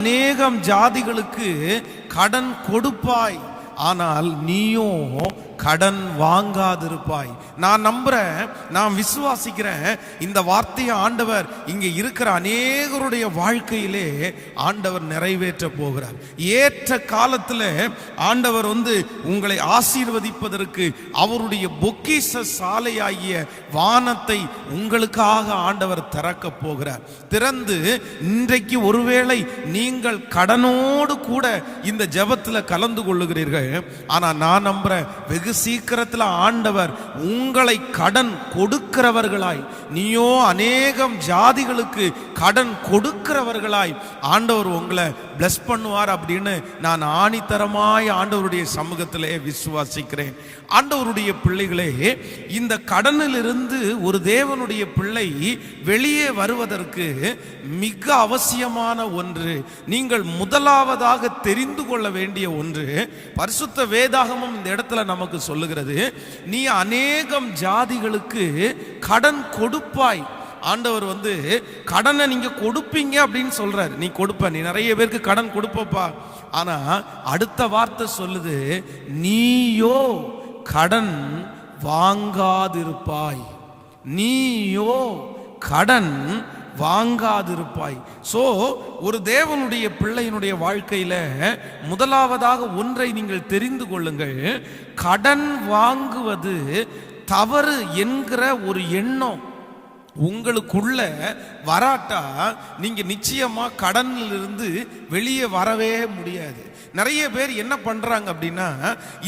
அநேகம் ஜாதிகளுக்கு கடன் கொடுப்பாய், ஆனால் நீயோ கடன் வாங்காதிருப்பாய். நான் நம்புறேன், நான் விசுவாசிக்கிறேன், இந்த வார்த்தையை ஆண்டவர் இங்க இருக்கிற அநேகருடைய வாழ்க்கையிலே ஆண்டவர் நிறைவேற்ற போகிறார். ஏற்ற காலத்தில் ஆண்டவர் உங்களை ஆசீர்வதிப்பதற்கு அவருடைய பொக்கிஷ சாலையாகிய வானத்தை உங்களுக்காக ஆண்டவர் திறக்க போகிறார். திறந்து இன்றைக்கு ஒருவேளை நீங்கள் கடனோடு கூட இந்த ஜெபத்தில் கலந்து கொள்ளுகிறீர்கள். ஆனா நான் நம்புறேன், வெகு சீக்கிரத்தில் ஆண்டவர் உங்களை கடன் கொடுக்கிறவர்களாய், நீயோ அநேகம் ஜாதிகளுக்கு கடன் கொடுக்கிறவர்களாய் ஆண்டவர் உங்களை பிளஸ் பண்ணுவார் அப்படின்னு நான் ஆணித்தரமாய் ஆண்டவருடைய சமூகத்திலே விசுவாசிக்கிறேன். ஆண்டவருடைய பிள்ளைகளே, இந்த கடனில் இருந்து ஒரு தேவனுடைய பிள்ளை வெளியே வருவதற்கு மிக அவசியமான ஒன்று, நீங்கள் முதலாவதாக தெரிந்து கொள்ள வேண்டிய ஒன்று, பரிசுத்த வேதாகமம் இந்த இடத்துல நமக்கு சொல்லுகிறது, நீ அநேகம் ஜாதிகளுக்கு கடன் கொடுப்பாய். ஆண்டவர் கடனை நீங்க கொடுப்பீங்க அப்படின்னு சொல்றாரு. நீ கொடுப்ப, நீ நிறைய பேருக்கு கடன் கொடுப்பப்பா. ஆனா அடுத்த வார்த்தை சொல்லுது, நீயோ கடன் வாங்காதிருப்பாய். நீயோ கடன் வாங்காதிருப்பாய். சோ ஒரு தேவனுடைய பிள்ளையினுடைய வாழ்க்கையில முதலாவதாக ஒன்றை நீங்கள் தெரிந்து கொள்ளுங்கள், கடன் வாங்குவது தவறு என்கிற ஒரு எண்ணம் உங்களுக்குள்ள வராட்டா நீங்க நிச்சயமா கடனில் இருந்து வெளியே வரவே முடியாது. நிறைய பேர் என்ன பண்றாங்க அப்படின்னா,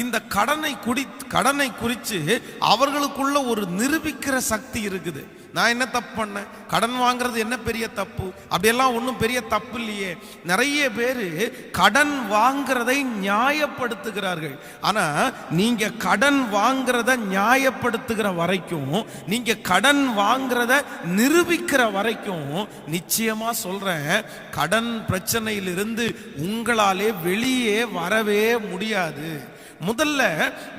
இந்த கடனை குறித்து அவர்களுக்குள்ள ஒரு நிரூபிக்கிற சக்தி இருக்குது. நான் என்ன தப்பு பண்ணேன், கடன் வாங்குறது என்ன பெரிய தப்பு, அப்படியெல்லாம் ஒன்றும் பெரிய தப்பு இல்லையே. நிறைய பேர் கடன் வாங்குறதை நியாயப்படுத்துகிறார்கள். ஆனா நீங்க கடன் வாங்குறத நியாயப்படுத்துகிற வரைக்கும், நீங்க கடன் வாங்குறத நிரூபிக்கிற வரைக்கும் நிச்சயமா சொல்றேன், கடன் பிரச்சனையிலிருந்து உங்களாலே வெளியே வரவே முடியாது. முதல்ல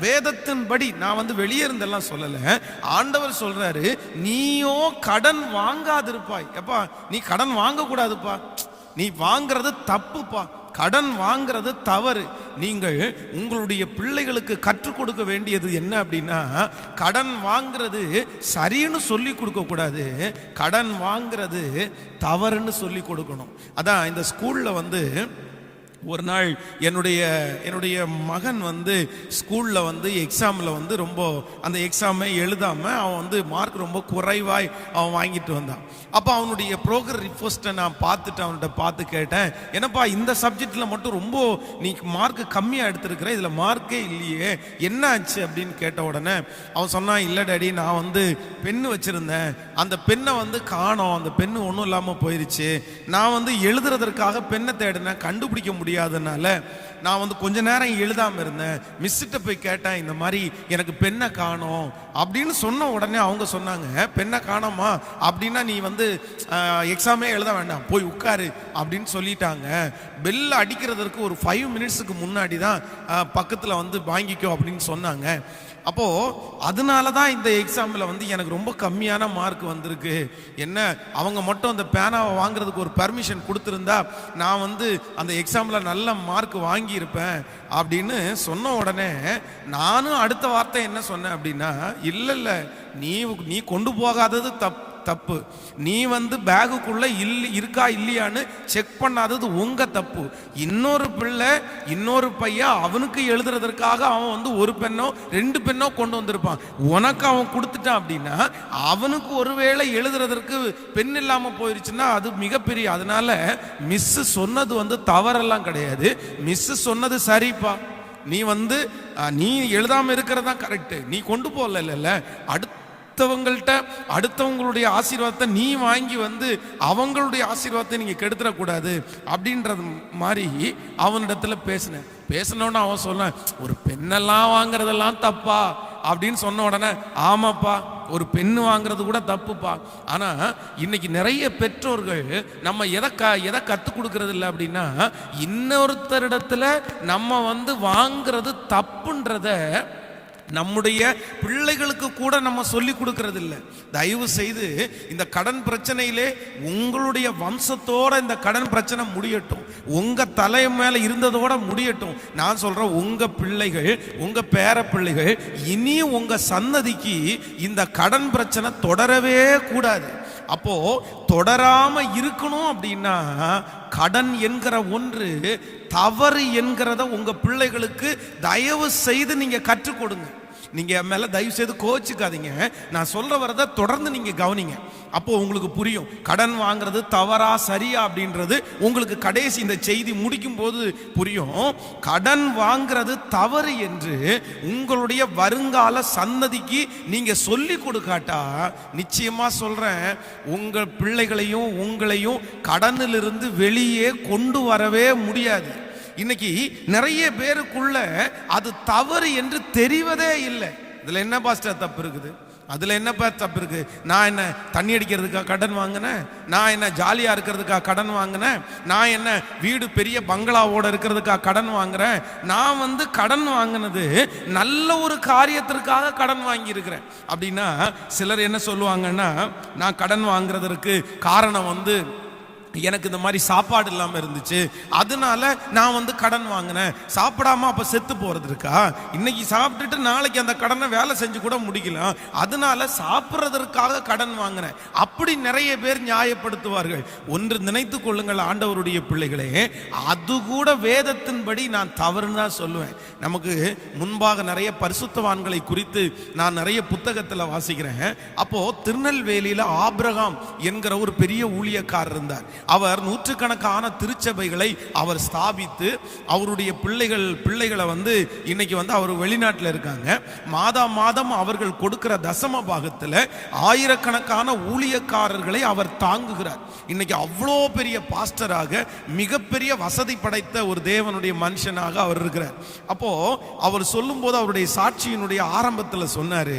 வேதத்தின்படி நான் வெளியே இருந்தெல்லாம் சொல்லல, ஆண்டவர் சொல்றாரு, நீயோ கடன் வாங்காதிருப்பாய். எப்பா, நீ கடன் வாங்க கூடாதுப்பா, நீ வாங்குறது தப்புப்பா, கடன் வாங்குறது தவறு. நீங்கள் உங்களுடைய பிள்ளைகளுக்கு கற்றுக் கொடுக்க வேண்டியது என்ன அப்படின்னா, கடன் வாங்குறது சரின்னு சொல்லி கொடுக்க கூடாது, கடன் வாங்குறது தவறுன்னு சொல்லி கொடுக்கணும். அதான் இந்த ஸ்கூல்ல ஒரு நாள் என்னுடைய மகன் ஸ்கூலில் எக்ஸாமில் ரொம்ப அந்த எக்ஸாமை எழுதாமல் அவன் மார்க் ரொம்ப குறைவாய் அவன் வாங்கிட்டு வந்தான். அப்போ அவனுடைய ப்ரோக்ரஸ் ரிப்போர்ட்டை நான் அவன்கிட்ட பார்த்து கேட்டேன், என்னப்பா இந்த சப்ஜெக்டில் மட்டும் ரொம்ப நீ மார்க் கம்மியாக எடுத்திருக்கிற, இதில் மார்க்கே இல்லையே, என்ன ஆச்சு அப்படின்னு கேட்ட உடனே அவன் சொன்னான், இல்லை டாடி, நான் பென்னு வச்சுருந்தேன், அந்த பெண்ணை காணோம், அந்த பெண்ணு ஒன்றும் இல்லாமல் போயிடுச்சு, நான் எழுதுறதற்காக பெண்ணை தேடினேன், கண்டுபிடிக்க முடியாதனால நான் கொஞ்ச நேரம் எழுதாம இருந்தேன், மிஸ்ஸிட்ட போய் கேட்டேன், இந்த மாதிரி எனக்கு பெண்ணை காணோம் அப்படின்னு சொன்ன உடனே அவங்க சொன்னாங்க, பெண்ணை காணோமா அப்படின்னா நீ எக்ஸாமே எழுத வேண்டாம், போய் உட்காரு அப்படின்னு சொல்லிட்டாங்க. பெல் அடிக்கிறதுக்கு ஒரு 5 மினிட்ஸுக்கு முன்னாடி தான் பக்கத்தில் வாங்கிக்கோ அப்படின்னு சொன்னாங்க. அப்போ அதனால தான் இந்த எக்ஸாமில் எனக்கு ரொம்ப கம்மியான மார்க் வந்திருக்கு. என்ன, அவங்க மட்டும் அந்த பேனாவை வாங்குறதுக்கு ஒரு பர்மிஷன் கொடுத்துருந்தா நான் அந்த எக்ஸாமில் நல்ல மார்க் வாங்கியிருப்பேன் அப்படின்னு சொன்ன உடனே நானும் அடுத்த வார்த்தை என்ன சொன்னேன் அப்படின்னா, இல்லை, நீ கொண்டு போகாதது தப்பு, நீ பேகுக்குள்ள இருக்கா இல்லையான்னு செக் பண்ணாதது உங்க தப்பு. இன்னொரு பிள்ளை இன்னொரு பையன் அவனுக்கு எழுதுறதற்காக அவன் ஒரு பெண்ணோ 2 பெண்ணோ கொண்டு வந்திருப்பான், உனக்கு அவன் கொடுத்துட்டான் அப்படின்னா அவனுக்கு ஒருவேளை எழுதுறதற்கு பெண் இல்லாம போயிருச்சுன்னா அது மிகப்பெரிய. அதனால மிஸ் சொன்னது தவறெல்லாம் கிடையாது, மிஸ் சொன்னது சரிப்பா, நீ நீ எழுதாம இருக்கிறதா கரெக்ட், நீ கொண்டு போகல, இல்ல அடுத்தவங்களுடைய ஆசீர்வாதத்தை நீ வாங்கி அவங்களுடைய ஆசீர்வாதத்தை நீங்க கெடுத்துடக்கூடாது அப்படின்றது மாதிரி அவனிடத்துல பேசினோன்னு அவன் சொன்ன, ஒரு பெண்ணெல்லாம் வாங்குறதெல்லாம் தப்பா அப்படின்னு சொன்ன உடனே, ஆமாப்பா, ஒரு பெண்ணு வாங்குறது கூட தப்புப்பா. ஆனா இன்னைக்கு நிறைய பெற்றோர்கள் நம்ம எதை கற்றுக் கொடுக்கறது இல்லை அப்படின்னா, இன்னொருத்தரிடத்துல நம்ம வாங்குறது தப்புன்றத நம்முடைய பிள்ளைகளுக்கு கூட நம்ம சொல்லி கொடுக்கறது இல்லை. தயவு செய்து இந்த கடன் பிரச்சனையிலே உங்களுடைய வம்சத்தோட இந்த கடன் பிரச்சனை முடியட்டும், உங்க தலை மேல இருந்ததோட முடியட்டும். நான் சொல்றேன், உங்க பிள்ளைகள், உங்க பேர பிள்ளைகள், இனி உங்க சன்னதிக்கு இந்த கடன் பிரச்சனை தொடரவே கூடாது. அப்போ தொடராம இருக்கணும் அப்படின்னா கடன் என்கிற ஒன்று தவறு என்கிறத உங்க பிள்ளைகளுக்கு தயவு செய்து நீங்க கற்றுக் கொடுங்க. நீங்க மேல தயவு செய்து கோச்சிக்காதீங்க. நான் சொல்ற வரத தொடர்ந்து நீங்க கவனிங்க. அப்போ உங்களுக்கு புரியும் கடன் வாங்குறது தவறா சரியா அப்படின்றது உங்களுக்கு கடைசி இந்த செய்தி முடிக்கும் போது புரியும். கடன் வாங்குறது தவறு என்று உங்களுடைய வருங்கால சன்னதிக்கு நீங்க சொல்லி கொடுக்காட்டா நிச்சயமா சொல்றேன், உங்க பிள்ளைகளையும் உங்களையும் கடனிலிருந்து வெளியே கொண்டு வரவே முடியாது. இன்னைக்கு நிறைய பேருக்குள்ள அது தவறு என்று தெரிவதே இல்லை. இதுல என்ன பாஸ்டர் தப்பு இருக்குது? அதுல என்ன தப்பு இருக்கு? நான் என்ன தண்ணி அடிக்கிறதுக்காக கடன் வாங்கினேன்? நான் என்ன ஜாலியா இருக்கிறதுக்காக கடன் வாங்கினேன்? நான் என்ன வீடு பெரிய பங்களாவோட இருக்கிறதுக்காக கடன் வாங்குறேன்? நான் கடன் வாங்கினது நல்ல ஒரு காரியத்திற்காக கடன் வாங்கி இருக்கிறேன் அப்படின்னா சிலர் என்ன சொல்லுவாங்கன்னா, நான் கடன் வாங்குறதற்கு காரணம் எனக்கு இந்த மாதிரி சாப்பாடு இல்லாமல் இருந்துச்சு, அதனால நான் கடன் வாங்கினேன். சாப்பிடாம அப்ப செத்து போறது இருக்கா? இன்னைக்கு சாப்பிட்டுட்டு நாளைக்கு அந்த கடனை வேலை செஞ்சு கூட முடிக்கலாம், அதனால சாப்பிட்றதற்காக கடன் வாங்கினேன். அப்படி நிறைய பேர் நியாயப்படுத்துவார்கள். ஒன்று நினைத்து கொள்ளுங்கள் ஆண்டவருடைய பிள்ளைகளே, அது கூட வேதத்தின்படி நான் தவறுன்னு தான் சொல்லுவேன். நமக்கு முன்பாக நிறைய பரிசுத்தவான்களை குறித்து நான் நிறைய புத்தகத்தில் வாசிக்கிறேன். அப்போ திருநெல்வேலியில ஆபிரகாம் என்கிற ஒரு பெரிய ஊழியக்காரர் இருந்தார். அவர் நூற்றுக்கணக்கான திருச்சபைகளை அவர் ஸ்தாபித்து அவருடைய பிள்ளைகளை இன்னைக்கு அவர் வெளிநாட்டில் இருக்காங்க. மாதம் அவர்கள் கொடுக்கிற தசம பாகத்தில் ஆயிரக்கணக்கான ஊழியக்காரர்களை அவர் தாங்குகிறார். இன்னைக்கு அவ்வளோ பெரிய பாஸ்டராக மிகப்பெரிய வசதி படைத்த ஒரு தேவனுடைய மனுஷனாக அவர் இருக்கிறார். அப்போ அவர் சொல்லும் போது அவருடைய சாட்சியினுடைய ஆரம்பத்தில் சொன்னாரு,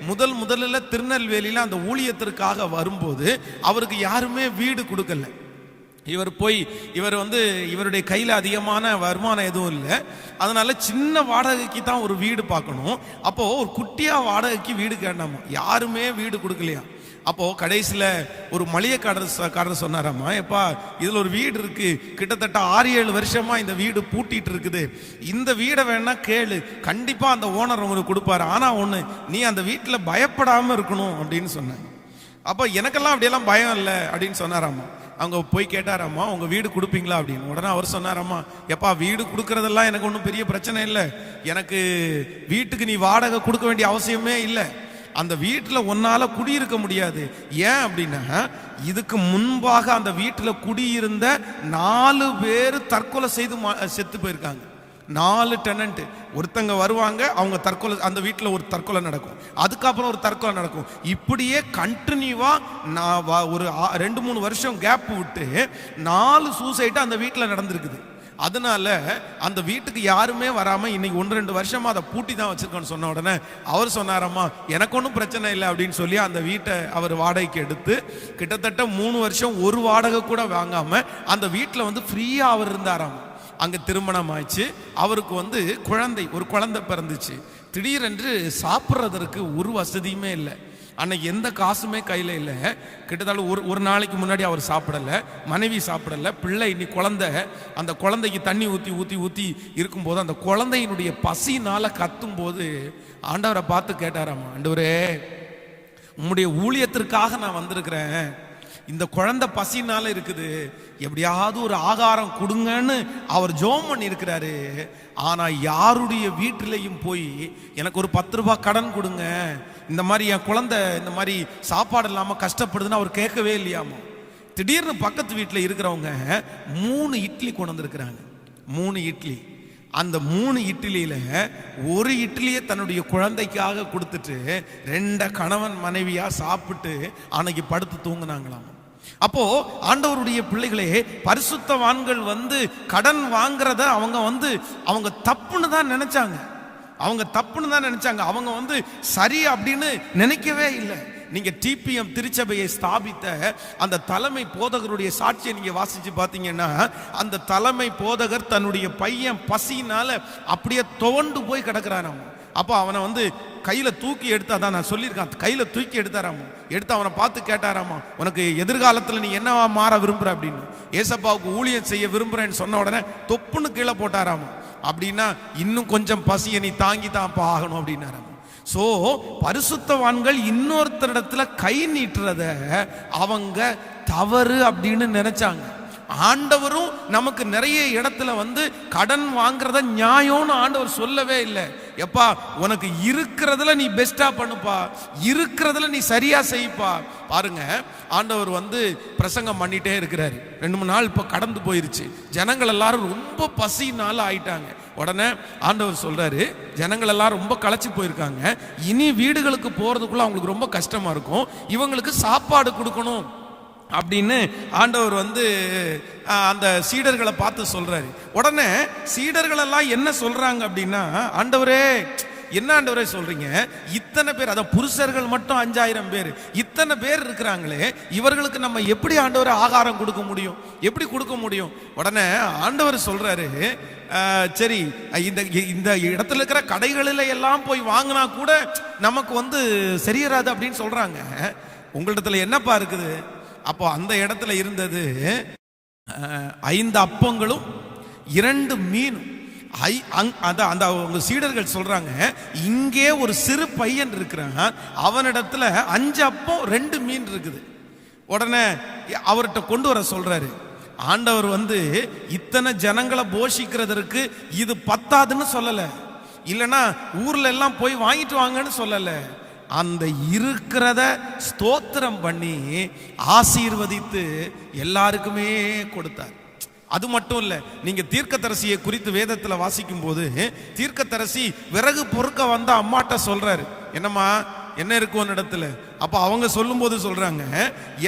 முதல்ல திருநெல்வேலியில அந்த ஊழியத்திற்காக வரும்போது அவருக்கு யாருமே வீடு கொடுக்கல. இவருடைய கையில் அதிகமான வருமானம் எதுவும் இல்லை, அதனால சின்ன வாடகைக்கு தான் ஒரு வீடு பார்க்கணும். அப்போ ஒரு குட்டியா வாடகைக்கு வீடு கேட்டாமா, யாருமே வீடு கொடுக்கலையா. அப்போ கடைசியில் ஒரு மளிகைக்காரர் சொன்னாராமா, எப்பா இதுல ஒரு வீடு இருக்கு, கிட்டத்தட்ட 6-7 வருஷமா இந்த வீடு பூட்டிட்டு இருக்குது, இந்த வீடை வேணா கேளு, கண்டிப்பா அந்த ஓனர் உங்களுக்கு கொடுப்பாரு, ஆனா ஒண்ணு, நீ அந்த வீட்டில் பயப்படாம இருக்கணும் அப்படின்னு சொன்னாங்க. அப்போ எனக்கெல்லாம் அப்படியெல்லாம் பயம் இல்லை அப்படின்னு சொன்னாராமா. அவங்க போய் கேட்டாராம்மா, உங்க வீடு கொடுப்பீங்களா அப்படின்னு. உடனே அவர் சொன்னாராம்மா, எப்பா வீடு கொடுக்கறதெல்லாம் எனக்கு ஒன்றும் பெரிய பிரச்சனை இல்லை, எனக்கு வீட்டுக்கு நீ வாடகை கொடுக்க வேண்டிய அவசியமே இல்லை, அந்த வீட்டில் ஒன்னால குடியிருக்க முடியாது. ஏன் அப்படின்னா இதுக்கு முன்பாக அந்த வீட்டில் குடியிருந்த 4 பேர் தற்கொலை செய்து செத்து போயிருக்காங்க. 4 டெனன்ட், ஒருத்தங்க வருவாங்க, அவங்க தற்கொலை, அந்த வீட்டில் ஒரு தற்கொலை நடக்கும், அதுக்கப்புறம் ஒரு தற்கொலை நடக்கும். இப்படியே கண்டினியூவா ஒரு 2-3 வருஷம் கேப் விட்டு 4 சூசைட் அந்த வீட்டில் நடந்திருக்குது. அதனால அந்த வீட்டுக்கு யாருமே வராம இன்னைக்கு 1-2 வருஷமா அதை பூட்டி தான் வச்சிருக்கோன்னு சொன்ன உடனே அவர் சொன்னாராமா, எனக்கு ஒன்றும் பிரச்சனை இல்லை அப்படின்னு சொல்லி அந்த வீட்டை அவர் வாடகைக்கு எடுத்து கிட்டத்தட்ட 3 வருஷம் ஒரு வாடகை கூட வாங்காம அந்த வீட்டில் ஃப்ரீயா அவர் இருந்தாராமா. அங்க திருமணம் ஆச்சு, அவருக்கு ஒரு குழந்தை பிறந்துச்சு. திடீரென்று சாப்பிட்றதற்கு ஒரு வசதியுமே இல்லை. அன்னைக்கு எந்த காசுமே கையில் இல்லை. கிட்டத்தட்ட ஒரு நாளைக்கு முன்னாடி அவர் சாப்பிடலை, மனைவி சாப்பிடலை, பிள்ளை இன்னைக்கு குழந்தை, அந்த குழந்தைக்கு தண்ணி ஊற்றி ஊற்றி ஊற்றி இருக்கும்போது அந்த குழந்தையினுடைய பசினால கத்தும் போது ஆண்டவரை பார்த்து கேட்டாராமா, ஆண்டவரே உம்முடைய ஊழியத்திற்காக நான் வந்திருக்கிறேன், இந்த குழந்தை பசினால இருக்குது, எப்படியாவது ஒரு ஆகாரம் கொடுங்கன்னு அவர் ஜெபம் பண்ணி இருக்கிறாரு. ஆனா யாருடைய வீட்டிலையும் போய் எனக்கு ஒரு 10 ரூபாய் கடன் கொடுங்க, இந்த மாதிரி என் குழந்தை இந்த மாதிரி சாப்பாடு இல்லாம கஷ்டப்படுதுன்னு அவர் கேட்கவே இல்லையாமா. திடீர்னு பக்கத்து வீட்டில் இருக்கிறவங்க 3 இட்லி கொண்டு வந்திருக்கிறாங்க. 3 இட்லி. அந்த 3 இட்லியில ஒரு இட்லியை தன்னுடைய குழந்தைக்காக கொடுத்துட்டு 2 கணவன் மனைவியா சாப்பிட்டு அன்னைக்கு படுத்து தூங்குனாங்களாம். அப்போ ஆண்டவருடைய பிள்ளைகளே, பரிசுத்தவான்கள் கடன் வாங்குறத அவங்க தப்புன்னு தான் நினைச்சாங்க. அவங்க சரி அப்படின்னு நினைக்கவே இல்லை. நீங்க டிபிஎம் திருச்சபையை ஸ்தாபித்த அந்த தலைமை போதகருடைய சாட்சியை நீங்க வாசிச்சு பார்த்தீங்கன்னா, அந்த தலைமை போதகர் தன்னுடைய பையன் பசியினால அப்படியே துவண்டு போய் கிடக்கிறாராம். அப்போ அவனை வந்து கையில தூக்கி எடுத்து, அதான் நான் சொல்லியிருக்கேன், கையில தூக்கி எடுத்தாராமா. எடுத்து அவனை பார்த்து கேட்டாராமா, உனக்கு எதிர்காலத்தில் நீ என்னவா மாற விரும்புற அப்படின்னு. ஏசப்பாவுக்கு ஊழியம் செய்ய விரும்புறேன்னு சொன்ன உடனே தொப்புன்னு கீழே போட்டாராமா. அப்படின்னா இன்னும் கொஞ்சம் பசியை நீ தாங்கி தான் ஆகணும் அப்படின்னாராமா. சோ பரிசுத்தவான்கள் இன்னொருத்தரிடத்துல கை நீட்டுறத அவங்க தவறு அப்படின்னு நினைச்சாங்க. ஆண்டவரும் நமக்கு நிறைய இடத்துல வந்து கடன் வாங்குறத நியாயம்னு ஆண்டவர் சொல்லவே இல்லை. எப்பா உனக்கு இருக்கிறதுல நீ பெஸ்டா பண்ணுப்பா, இருக்கிறதுல நீ சரியா செய்ப்பா. பாருங்க, ஆண்டவர் வந்து பிரசங்கம் பண்ணிட்டே இருக்கிறாரு. 2-3 நாள் இப்ப கடந்து போயிருச்சு. ஜனங்கள் எல்லாரும் ரொம்ப பசினால ஆயிட்டாங்க. உடனே ஆண்டவர் சொல்றாரு, ஜனங்கள் எல்லாம் ரொம்ப களைச்சு போயிருக்காங்க, இனி வீடுகளுக்கு போறதுக்குள்ள அவங்களுக்கு ரொம்ப கஷ்டமா இருக்கும், இவங்களுக்கு சாப்பாடு கொடுக்கணும் அப்படின்னு ஆண்டவர் வந்து அந்த சீடர்களை பார்த்து சொல்றாரு. உடனே சீடர்கள் எல்லாம் என்ன சொல்றாங்க அப்படின்னா, ஆண்டவரே என்ன ஆண்டவரே சொல்றீங்க, இத்தனை பேர், அத புருஷர்கள் மட்டும் 5000 பேர், இத்தனை பேர் இருக்கிறாங்களே, இவர்களுக்கு நம்ம எப்படி ஆண்டவரே ஆகாரம் கொடுக்க முடியும், எப்படி கொடுக்க முடியும்? உடனே ஆண்டவர் சொல்றாரு, சரி இந்த இடத்துல இருக்கிற கடைகளில் எல்லாம் போய் வாங்கினா கூட நமக்கு வந்து சரியராது அப்படின்னு சொல்றாங்க. உங்களிடத்துல என்னப்பா இருக்குது? அப்போ அந்த இடத்துல இருந்தது 5 அப்பங்களும் 2 மீனும். அந்த சீடர்கள் சொல்றாங்க, இங்கே ஒரு சிறு பையன் இருக்கிறான், அவனிடத்துல 5 அப்பம் 2 மீன் இருக்குது. உடனே அவர்கிட்ட கொண்டு வர சொல்றாரு. ஆண்டவர் வந்து இத்தனை ஜனங்களை போஷிக்கிறதற்கு இது பத்தாதுன்னு சொல்லல, இல்லைன்னா ஊர்ல எல்லாம் போய் வாங்கிட்டு வாங்கன்னு சொல்லல. அந்த இருக்கிறத ஸ்தோத்திரம் பண்ணி ஆசீர்வதித்து எல்லாருக்குமே கொடுத்தார். அது மட்டும் இல்ல, நீங்க தீர்க்கதரிசியை குறித்து வேதத்துல வாசிக்கும் போது, தீர்க்கதரிசி விறகு பொறுக்க வந்த அம்மாட்ட சொல்றாரு, என்னம்மா என்ன இருக்கும் இடத்துல? அப்ப அவங்க சொல்லும் போது சொல்றாங்க,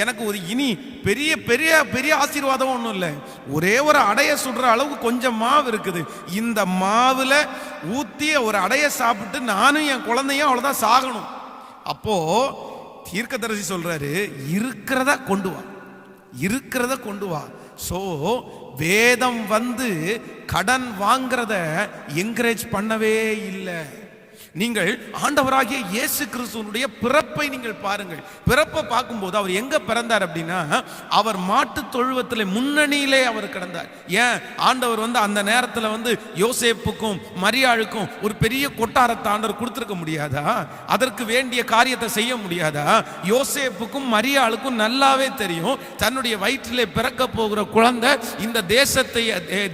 எனக்கு ஒரு இனி பெரிய பெரிய பெரிய ஆசீர்வாதம் ஒன்றும் இல்லை, ஒரே ஒரு அடைய சுடுற அளவுக்கு கொஞ்சம் மாவு இருக்குது, இந்த மாவுல ஊத்திய ஒரு அடைய சாப்பிட்டு நானும் என் குழந்தையும் அவ்வளவுதான் சாகணும். அப்போ தீர்க்கதரிசி சொல்றாரு, இருக்கிறத கொண்டு வா, இருக்கிறத கொண்டு வா. சோ வேதம் வந்து கடன் வாங்குறத என்கரேஜ் பண்ணவே இல்லை. நீங்கள் ஆண்டவராகிய இயேசு கிறிஸ்துவினுடைய பிறப்பை நீங்கள் பாருங்கள். பிறப்பை பார்க்கும்போது அவர் எங்க பிறந்தார் அப்படின்னா, அவர் மாட்டு தொழுவத்தில் முன்னணியிலே அவர் கிடந்தார். ஏன் ஆண்டவர் வந்து அந்த நேரத்தில் வந்து யோசேப்புக்கும் மரியாளுக்கும் ஒரு பெரிய கொட்டாரத்தை ஆண்டவர் கொடுத்துருக்க முடியாதா? அதற்கு வேண்டிய காரியத்தை செய்ய முடியாதா? யோசேப்புக்கும் மரியாளுக்கும் நல்லாவே தெரியும், தன்னுடைய வயிற்றிலே பிறக்க போகிற குழந்தை இந்த தேசத்தை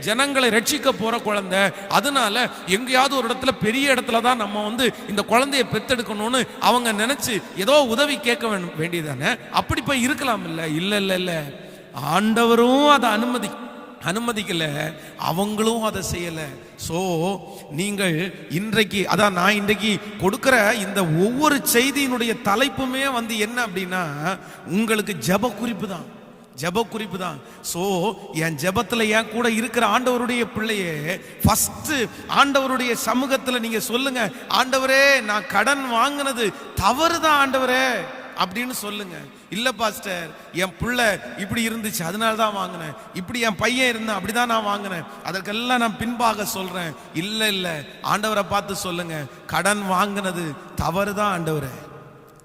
ஜனங்களை ரட்சிக்க போற குழந்தை, அதனால எங்கேயாவது ஒரு இடத்துல பெரிய இடத்துல தான் நம்ம வந்து இந்த குழந்தையை பெத்தெடுக்கணும்னு அவங்க நினைச்சு ஏதோ உதவி கேட்க வேண்டியதானே? அப்படி போய் இருக்கலாம் இல்ல? இல்ல இல்ல இல்ல, ஆண்டவரும் அதை அனுமதிக்கல, அவங்களும் அதை செய்யல. சோ நீங்கள் இன்றைக்கு, அதான் நான் இன்றைக்கு கொடுக்கிற இந்த ஒவ்வொரு செய்தியினுடைய தலைப்புமே வந்து என்ன அப்படின்னா, உங்களுக்கு ஜெப குறிப்பு தான், ஜெப குறிப்பு தான். சோ என் ஜெபத்துல என் கூட இருக்கிற ஆண்டவருடைய பிள்ளையே, ஃபர்ஸ்ட் ஆண்டவருடைய சமூகத்துல நீங்க சொல்லுங்க, ஆண்டவரே நான் கடன் வாங்கினது தவறுதான் ஆண்டவரே அப்படின்னு சொல்லுங்க. இல்ல பாஸ்டர், என் பிள்ளை இப்படி இருந்துச்சு அதனால தான் வாங்கினேன், இப்படி என் பையன் இருந்தான் அப்படிதான் நான் வாங்கினேன், அதற்கெல்லாம் நான் பின்பாக சொல்றேன். இல்ல இல்ல, ஆண்டவரை பார்த்து சொல்லுங்க, கடன் வாங்கினது தவறுதான் ஆண்டவரே,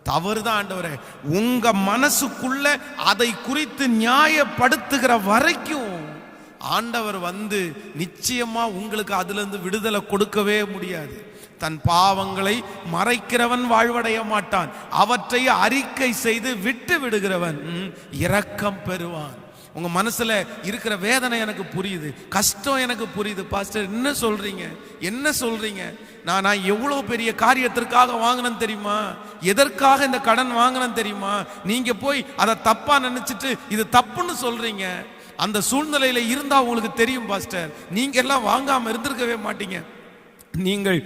தவறுதான் ஆண்டவரே. உங்க மனசுக்குள்ள அதை குறித்து நியாயப்படுத்துகிற வரைக்கும் ஆண்டவர் வந்து நிச்சயமா உங்களுக்கு அதுல இருந்து விடுதலை கொடுக்கவே முடியாது. தன் பாவங்களை மறைக்கிறவன் வாழ்வடைய மாட்டான், அவற்றை அறிக்கை செய்து விட்டு விடுகிறவன் இரக்கம் பெறுவான். உங்க மனசுல இருக்கிற வேதனை எனக்கு புரியுது, கஷ்டம் எனக்கு புரியுது. பாஸ்டர் என்ன சொல்றீங்க, என்ன சொல்றீங்க? நான் எவ்வளவு பெரிய காரியத்திற்காக வாங்கினேன் தெரியுமா, எதற்காக இந்த கடன் வாங்கினேன் தெரியுமா? நீங்க போய் அதை தப்பா நினைச்சிட்டு இது தப்புன்னு சொல்றீங்க. அந்த சூழ்நிலையில இருந்தா உங்களுக்கு தெரியும் பாஸ்டர், நீங்க எல்லாம் வாங்காம இருந்திருக்கவே மாட்டீங்க. நீங்கள்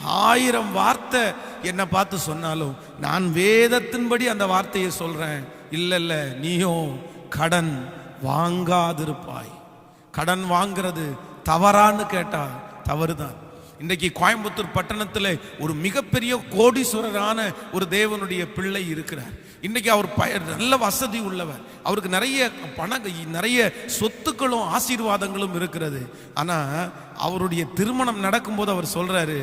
1000 வார்த்தை என்னை பார்த்து சொன்னாலும் நான் வேதத்தின்படி அந்த வார்த்தையை சொல்றேன். இல்ல இல்ல, நீயும் கடன் வாங்காதிருப்பாய். கடன் வாங்கிறது தவறான்னு கேட்டா தவறுதான். இன்றைக்கு கோயம்புத்தூர் பட்டணத்தில் ஒரு மிகப்பெரிய கோடீஸ்வரரான ஒரு தேவனுடைய பிள்ளை இருக்கிறார். இன்னைக்கு அவர் நல்ல வசதி உள்ளவர், அவருக்கு நிறைய நிறைய சொத்துக்களும் ஆசீர்வாதங்களும் இருக்கிறது. ஆனா அவருடைய திருமணம் நடக்கும்போது அவர் சொல்றாரு,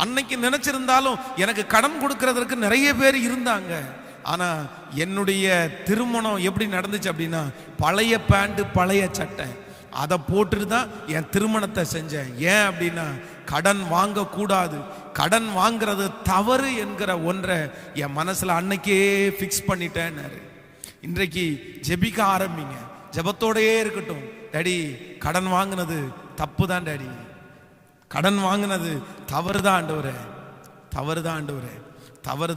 அன்னைக்கு நினைச்சிருந்தாலும் எனக்கு கடன் கொடுக்கறதற்கு நிறைய பேர் இருந்தாங்க, ஆனா என்னுடைய திருமணம் எப்படி நடந்துச்சு அப்படின்னா, பழைய பேண்ட் பழைய சட்டை அதை போட்டுட்டு தான் என் திருமணத்தை செஞ்சேன். ஏன் அப்படின்னா கடன் வாங்க கூடாது, கடன் வாங்கிறது தவறு என்கிற ஒன்றை என் மனசுல அன்னைக்கே ஃபிக்ஸ் பண்ணிட்டேன்னாரு. இன்றைக்கு ஜெபிக்க ஆரம்பிங்க, ஜெபத்தோடையே இருக்கட்டும். டாடி கடன் வாங்கினது தப்பு தான் டாடி, கடன் வாங்கினது தவறு தான் ஆண்டவரே, தவறு தான் ஆண்டவரே, தவறு.